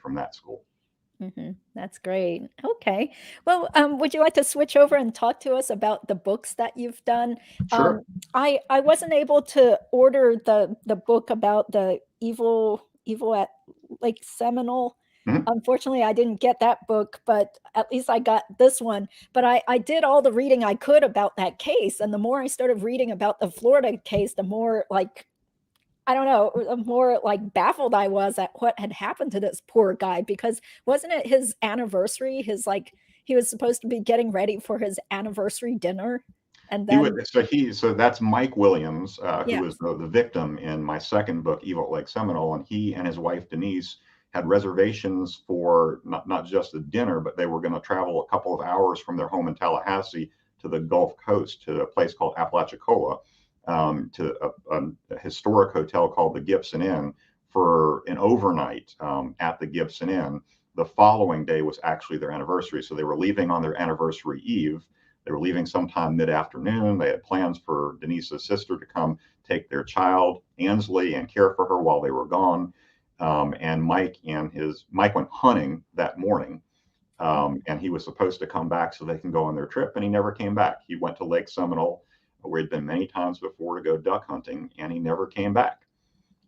from that school. That's great. Okay. Well, would you like to switch over and talk to us about the books that you've done? Sure. I wasn't able to order the book about the evil at Lake Seminole. Mhm. Unfortunately, I didn't get that book, but at least I got this one. But I did all the reading I could about that case, and the more I started reading about the Florida case, the more like I don't know, more like baffled I was at what had happened to this poor guy because wasn't it his anniversary? His like he was supposed to be getting ready for his anniversary dinner, and He would, then so that's Mike Williams, who was yes, the victim in my second book, Evil at Lake Seminole, and he and his wife Denise had reservations for not just a dinner, but they were going to travel a couple of hours from their home in Tallahassee to the Gulf Coast to a place called Apalachicola, to a historic hotel called the Gibson Inn for an overnight at the Gibson Inn. The following day was actually their anniversary, so they were leaving on their anniversary eve. They were leaving sometime mid-afternoon. They had plans for Denise's sister to come take their child, Ansley, and care for her while they were gone. And Mike went hunting that morning, and he was supposed to come back so they can go on their trip, and he never came back. He went to Lake Seminole, where he'd been many times before to go duck hunting, and he never came back.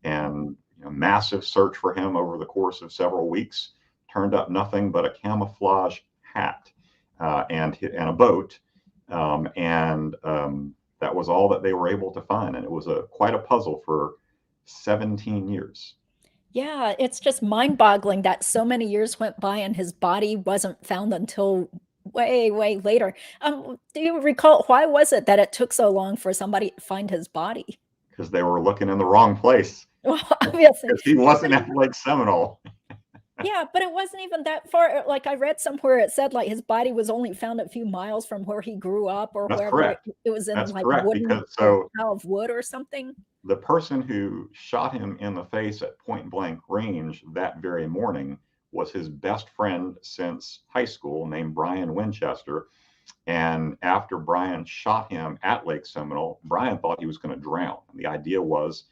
And massive search for him over the course of several weeks turned up nothing but a camouflage hat and a boat, and that was all that they were able to find. And it was quite a puzzle for 17 years. yeah, it's just mind-boggling that so many years went by and his body wasn't found until way later. Do you recall why was it that it took so long for somebody to find his body? Because they were looking in the wrong place. Well, obviously, Because he wasn't at Lake Seminole. yeah, but it wasn't even that far. Like I read somewhere it said like his body was only found a few miles from where he grew up or That's wherever correct. it was in That's like correct. wooden Because a so pile of wood or something. the person who shot him in the face at point blank range that very morning was his best friend since high school, named Brian Winchester. And after Brian shot him at Lake Seminole, Brian thought he was going to drown. The idea was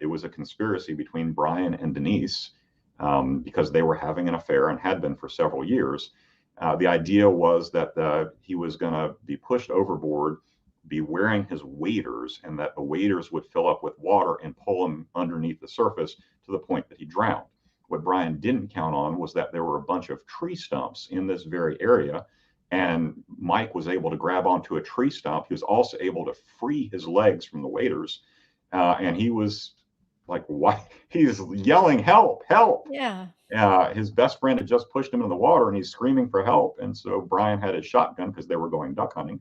it was a conspiracy between Brian and Denise, because they were having an affair and had been for several years. The idea was that he was going to be pushed overboard, be wearing his waders, and that the waders would fill up with water and pull him underneath the surface to the point that he drowned. What Brian didn't count on was that there were a bunch of tree stumps in this very area, and Mike was able to grab onto a tree stump. He was also able to free his legs from the waders, and he was like, "Why?" He's yelling, "Help! Help!" Yeah. His best friend had just pushed him in the water, and he's screaming for help. And so Brian had his shotgun because they were going duck hunting,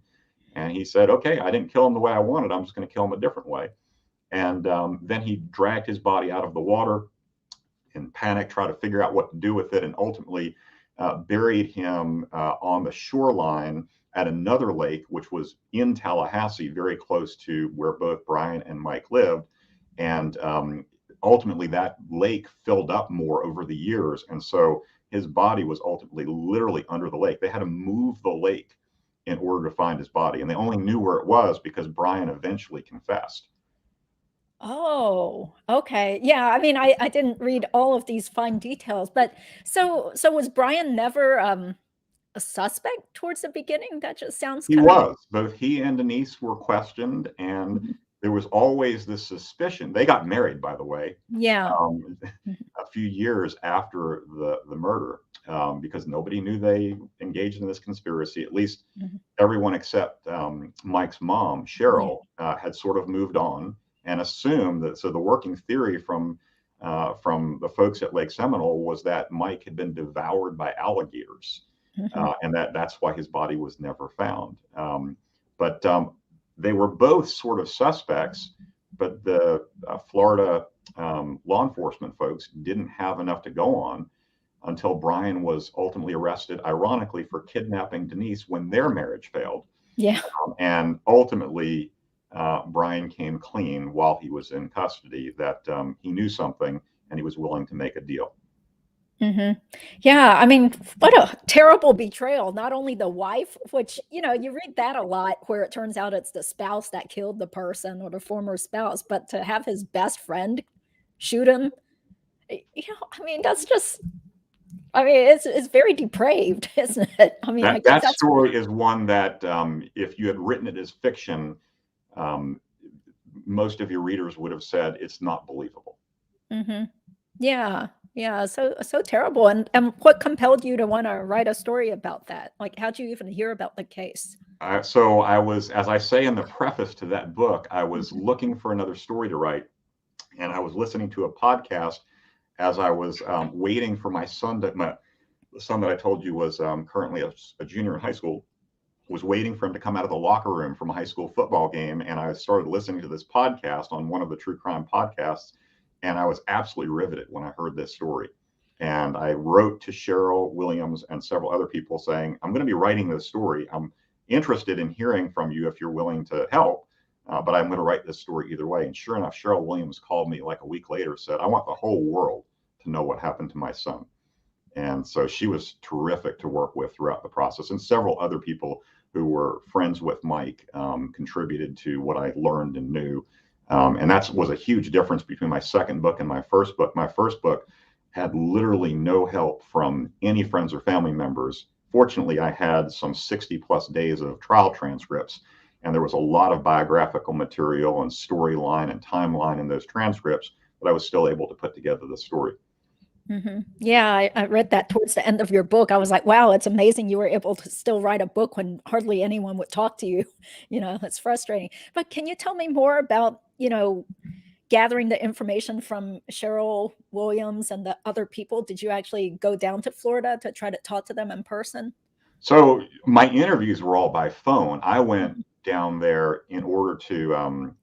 and he said, "Okay, I didn't kill him the way I wanted. I'm just going to kill him a different way." And then he dragged his body out of the water in panic, tried to figure out what to do with it, and ultimately buried him on the shoreline at another lake, which was in Tallahassee, very close to where both Brian and Mike lived. And ultimately, that lake filled up more over the years. And so his body was ultimately literally under the lake. They had to move the lake in order to find his body. And they only knew where it was because Brian eventually confessed. Oh, okay. Yeah, I mean, I didn't read all of these fine details, but so was Brian never a suspect towards the beginning? That just sounds He kind of was. Both he and Denise were questioned, and there was always this suspicion. They got married, by the way, yeah. um, Mhm. a few years after the murder, because nobody knew they engaged in this conspiracy. At least Mhm. everyone except Mike's mom, Yeah. Cheryl, had sort of moved on and assumed that. So the working theory from the folks at Lake Seminole was that Mike had been devoured by alligators, Mhm. and that's why his body was never found. But they were both sort of suspects, but the Florida law enforcement folks didn't have enough to go on until Brian was ultimately arrested, ironically, for kidnapping Denise when their marriage failed. Yeah. And ultimately, Brian came clean while he was in custody that he knew something and he was willing to make a deal. Mhm. Yeah, I mean, what a terrible betrayal. Not only the wife, which, you read that a lot where it turns out it's the spouse that killed the person or the former spouse, but to have his best friend shoot him, I mean, that's just I mean, it's very depraved, isn't it? I mean, I guess That that's story is one that if you had written it as fiction, um, most of your readers would have said it's not believable. Mhm. Yeah, yeah, so terrible, and what compelled you to wanna write a story about that? Like, how'd you even hear about the case? So I was, as I say in the preface to that book, I was Mhm. looking for another story to write, and I was listening to a podcast as I was waiting for my son the son that I told you was currently a junior in high school, was waiting for him to come out of the locker room from a high school football game. And I started listening to this podcast on one of the true crime podcasts. And I was absolutely riveted when I heard this story. And I wrote to Cheryl Williams and several other people saying, I'm going to be writing this story. I'm interested in hearing from you if you're willing to help. But I'm going to write this story either way. And sure enough, Cheryl Williams called me like a week later, said, I want the whole world to know what happened to my son. And so she was terrific to work with throughout the process. And several other people who were friends with Mike contributed to what I learned and knew. And that was a huge difference between my second book and my first book. My first book had literally no help from any friends or family members. Fortunately, I had some 60 plus days of trial transcripts, and there was a lot of biographical material and storyline and timeline in those transcripts, but I was still able to put together the story. Mhm. Yeah, I read that towards the end of your book. I was like, "Wow, it's amazing you were able to still write a book when hardly anyone would talk to you." You know, it's frustrating. But can you tell me more about, gathering the information from Cheryl Williams and the other people? Did you actually go down to Florida to try to talk to them in person? So my interviews were all by phone. I went Mhm. down there in order to.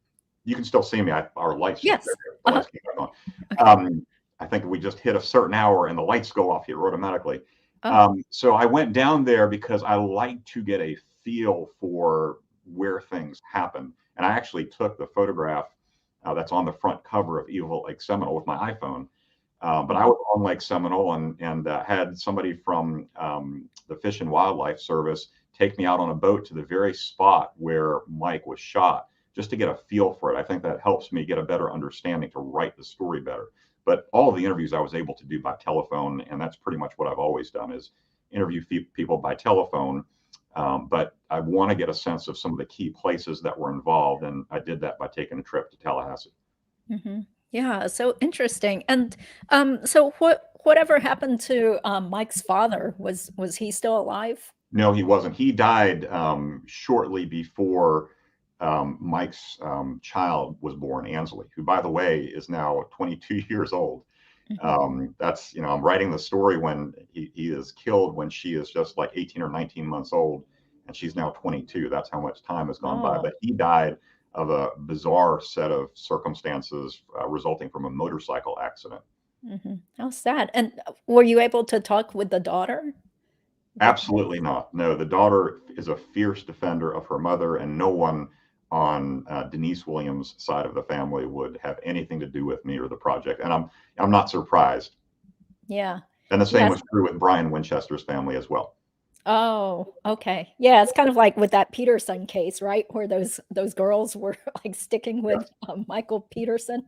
You can still see me. Our lights just Yes. the Uh-huh. lights came back on. Okay. I think we just hit a certain hour and the lights go off here automatically. Oh. So I went down there because I like to get a feel for where things happen. And I actually took the photograph that's on the front cover of Evil Lake Seminole with my iPhone. But I Mhm. was on Lake Seminole and had somebody from the Fish and Wildlife Service take me out on a boat to the very spot where Mike was shot, just to get a feel for it. I think that helps me get a better understanding to write the story better. But all of the interviews I was able to do by telephone, and that's pretty much what I've always done is interview people by telephone. But I want to get a sense of some of the key places that were involved, and I did that by taking a trip to Tallahassee. Mhm. Yeah, so interesting. And so whatever happened to Mike's father? Was he still alive? No, he wasn't. He died shortly before Mike's child was born, Ansley, who, by the way, is now 22 years old. Mhm. That's, I'm writing the story when he is killed when she is just like 18 or 19 months old, and she's now 22. That's how much time has gone by. Oh. But he died of a bizarre set of circumstances resulting from a motorcycle accident. Mhm. How sad. And were you able to talk with the daughter? Did Absolutely not. No, the daughter is a fierce defender of her mother, and no one on Denise Williams' side of the family would have anything to do with me or the project. And I'm not surprised. Yeah. And the same Yes. was true with Brian Winchester's family as well. Oh, okay. Yeah, it's kind of like with that Peterson case, right? Where those girls were like sticking with Yes. Michael Peterson.